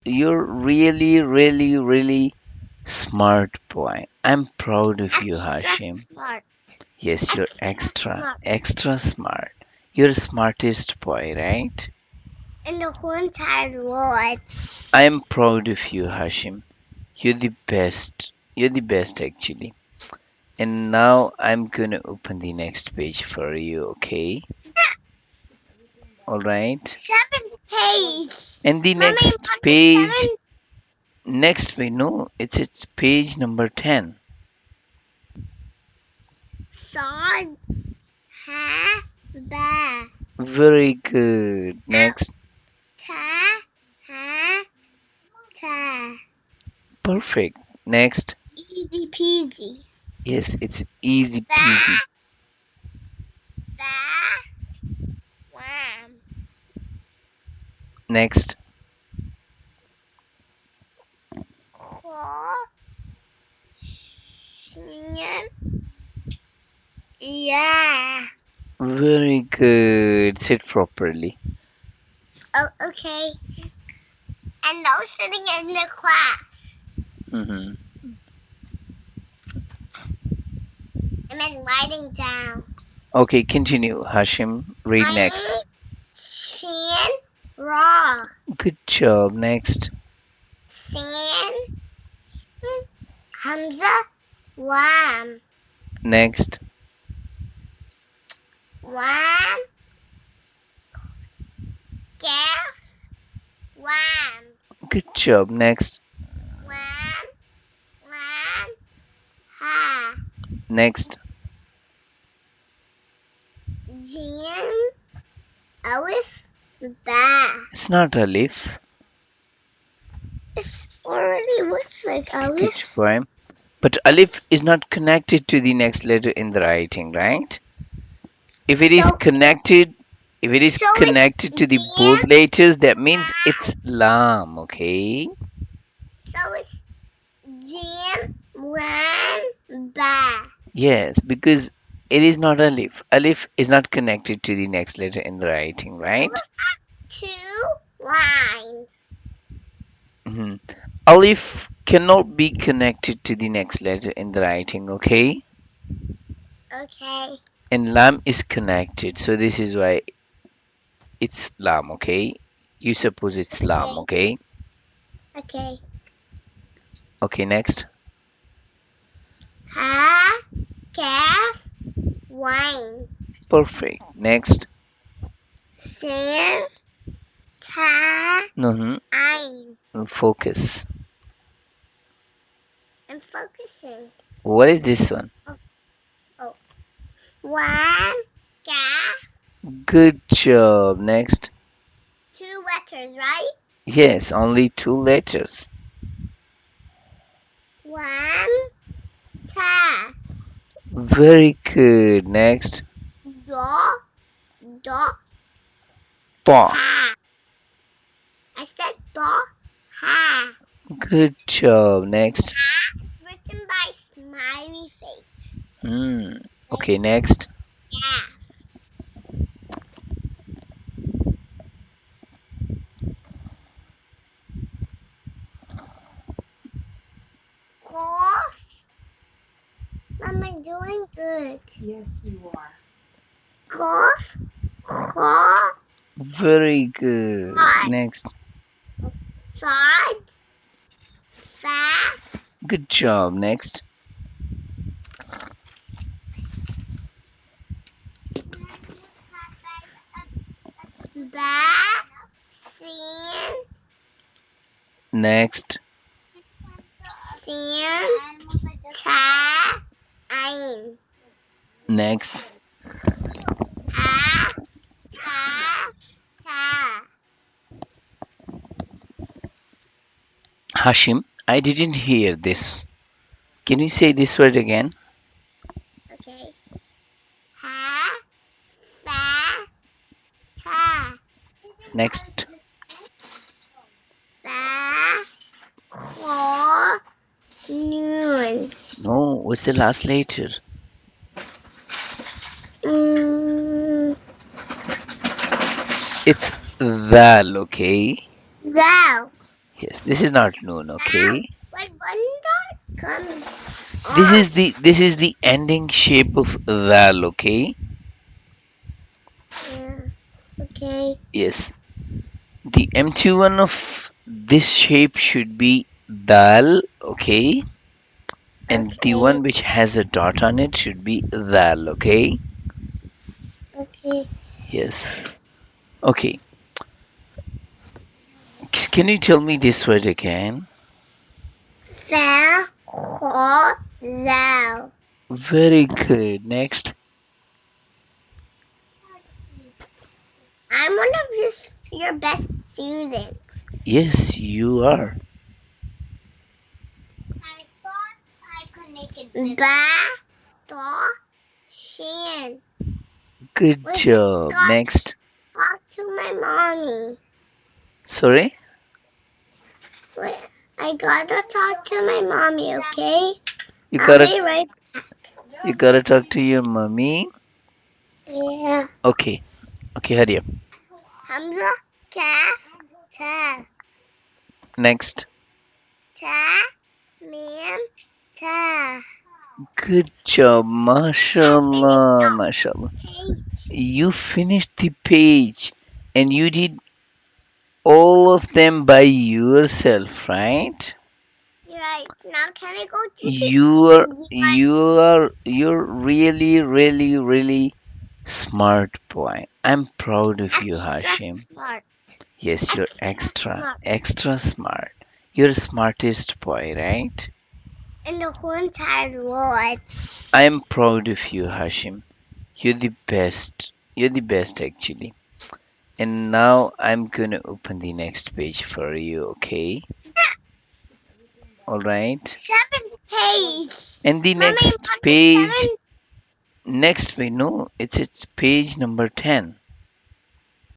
You're really, really, really smart boy. I'm proud of you, Extra Hashim. smart. Yes, you're Extra extra, smart. extra smart. You're the smartest boy, right? In the whole entire world. I'm proud of you, Hashim. You're the best. You're the best, actually. And now I'm gonna open the next page for you, okay? All right. Seven page. And the Mommy, next mommy, page, seven. next page, no, it's page number 10. Saw, ha, ba. Very good. Out. Next. Ta, ha, ta. Perfect. Next. Easy peasy. Yes, it's easy Ba, peasy. ba, wham. Next. Ko, shin, yeah. Very good. Sit properly. Oh, okay. And now sitting in the class. hmm And then writing down. Okay, continue. Hashim, read next. I, shin, raw. Good job. Next. Sin, Hamza, wham. Next. Wham, calf, wham. Good job. Next. Wham, wham, ha. Next. Jim, alif, ba. It's not Alif. It already looks like Good alif. boy. But Alif is not connected to the next letter in the writing, right? If it is So it's, connected, if it is so it's connected to the both Jim, letters, that means ba. it's Lam, okay? So it's Jim, wham, ba. Yes, because it is not Alif. Alif is not connected to the next letter in the writing, right? Alif has two lines. hmm Alif cannot be connected to the next letter in the writing, okay? Okay, And Lam is connected, so this is why it's Lam, okay? You suppose it's Lam, okay, okay? okay. Okay, next. Ha, calf, wine. Perfect. Next. Sin, ta, hmm ein. Focus. I'm focusing. What is this one? Oh, oh. One, calf, Good job. Next. two letters, right? Yes, only two letters. One, ta, Very good. Next. do, do, Ta. ha. I said do, ha. Good job. Next. Ha, written by smiley face. Hmm. Like Okay, next. calf. Cough. Mom, I'm doing good. Yes, you are. Cough, cough, Very good. hot, Next. sod, fat, Good job. Next. bat, sin, Next. sin, ta, ein. Next. Ta, ta, ta. Hashim, I didn't hear this. Can you say this word again? Okay. Ha, fa, ta, Next. fa, ko, noon. No, what's the last letter? Mm, It's Val, okay? Zal. Yes, this is not noon, Ow. okay? But one dot comes This is off. the ending shape of dal, okay? Yeah. Okay. Yes. The empty one of this shape should be dal, okay? And the Okay. one which has a dot on it should be dal, okay? Okay. Yes. Okay. Can you tell me this word again? Fa, ho, lao. Very good. Next. I'm one of your best students. Yes, you are. I thought I could make it better. Ba, do, shan. Good Wait, job. got Next. talk to my mommy. Sorry? Wait, I gotta talk to my mommy, okay? You I'll gotta be right you gotta talk to your mommy. there. Okay. Okay, hurry up. Hamza, kaf, ta, Next. ta, mim, ta. Good job. I finished Mashallah. the Mashallah. page. You finished the page and you did all of them by yourself, right? You're right. Now can I go to the You are easy one? you're really really smart boy. I'm proud of you, Extra Hashim. smart. Yes, you're Extra extra smart. smart. You're the smartest boy, right? In the whole entire world. I'm proud of you, Hashim. You're the best. You're the best actually. And now I'm gonna open the next page for you, okay? All right. Seven page. And the Mommy, next mommy, page, seven. next we know it's page number 10.